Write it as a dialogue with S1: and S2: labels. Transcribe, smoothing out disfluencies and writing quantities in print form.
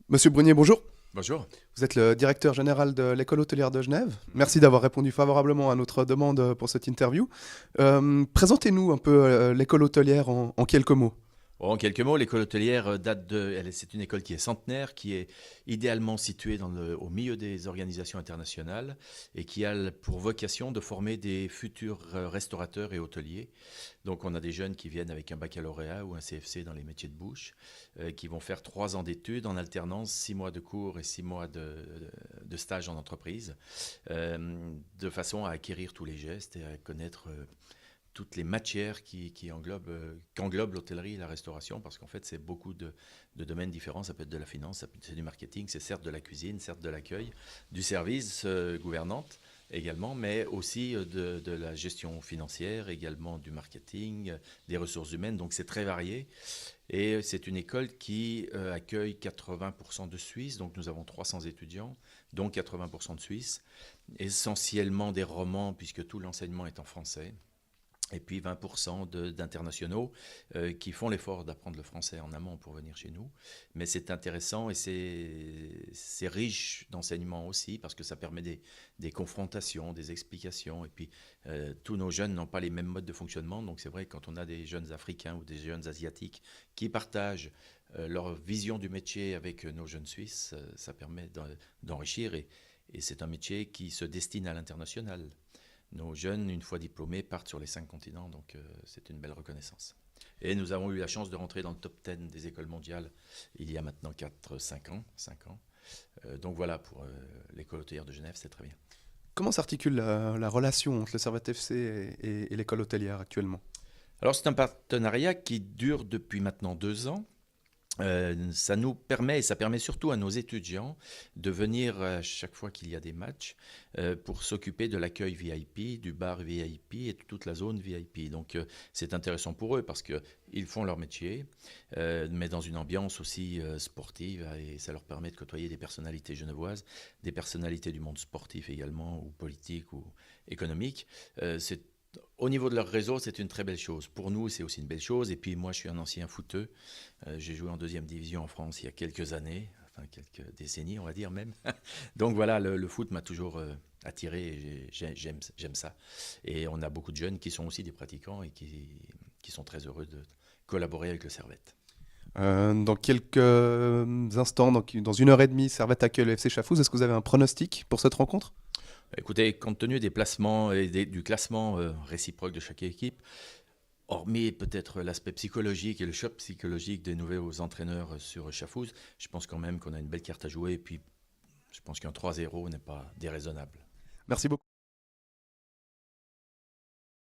S1: Monsieur Brunier, bonjour.
S2: Bonjour.
S1: Vous êtes le directeur général de l'École hôtelière de Genève. Merci d'avoir répondu favorablement à notre demande pour cette interview. Présentez-nous un peu l'école hôtelière en quelques mots.
S2: En quelques mots, l'école hôtelière c'est une école qui est centenaire, qui est idéalement située au milieu des organisations internationales et qui a pour vocation de former des futurs restaurateurs et hôteliers. Donc on a des jeunes qui viennent avec un baccalauréat ou un CFC dans les métiers de bouche, qui vont faire 3 ans d'études en alternance, 6 mois de cours et 6 mois de stage en entreprise, de façon à acquérir tous les gestes et à connaître toutes les matières qu'englobe l'hôtellerie et la restauration, parce qu'en fait, c'est beaucoup de domaines différents. Ça peut être de la finance, c'est du marketing, c'est certes de la cuisine, certes de l'accueil, du service gouvernante également, mais aussi de la gestion financière, également du marketing, des ressources humaines. Donc, c'est très varié. Et c'est une école qui accueille 80% de Suisses. Donc, nous avons 300 étudiants, dont 80% de Suisses, essentiellement des romans, puisque tout l'enseignement est en français. Et puis 20% d'internationaux qui font l'effort d'apprendre le français en amont pour venir chez nous. Mais c'est intéressant et c'est riche d'enseignement aussi, parce que ça permet des confrontations, des explications. Et puis tous nos jeunes n'ont pas les mêmes modes de fonctionnement. Donc c'est vrai que quand on a des jeunes Africains ou des jeunes Asiatiques qui partagent leur vision du métier avec nos jeunes Suisses, ça permet d'enrichir. Et c'est un métier qui se destine à l'international. Nos jeunes, une fois diplômés, partent sur les 5 continents, donc c'est une belle reconnaissance. Et nous avons eu la chance de rentrer dans le top 10 des écoles mondiales il y a maintenant 5 ans. Donc voilà, pour l'école hôtelière de Genève, c'est très bien.
S1: Comment s'articule la relation entre le Servette FC et l'école hôtelière actuellement?
S2: Alors c'est un partenariat qui dure depuis maintenant 2 ans. Ça nous permet, et ça permet surtout à nos étudiants de venir à chaque fois qu'il y a des matchs pour s'occuper de l'accueil VIP, du bar VIP et de toute la zone VIP. Donc c'est intéressant pour eux parce qu'ils font leur métier, mais dans une ambiance aussi sportive, et ça leur permet de côtoyer des personnalités genevoises, des personnalités du monde sportif également, ou politique ou économique. Au niveau de leur réseau, c'est une très belle chose. Pour nous, c'est aussi une belle chose. Et puis moi, je suis un ancien footeux. J'ai joué en 2e division en France il y a quelques années, enfin quelques décennies, on va dire même. Donc voilà, le foot m'a toujours attiré et j'aime ça. Et on a beaucoup de jeunes qui sont aussi des pratiquants et qui sont très heureux de collaborer avec le Servette.
S1: Dans quelques instants, donc dans 1 heure et demie, Servette accueille le FC Chafouz. Est-ce que vous avez un pronostic pour cette rencontre?
S2: Écoutez, compte tenu des placements et du classement réciproque de chaque équipe, hormis peut-être l'aspect psychologique et le choc psychologique des nouveaux entraîneurs sur Chafouz, je pense quand même qu'on a une belle carte à jouer. Et puis, je pense qu'un 3-0 n'est pas déraisonnable.
S1: Merci beaucoup.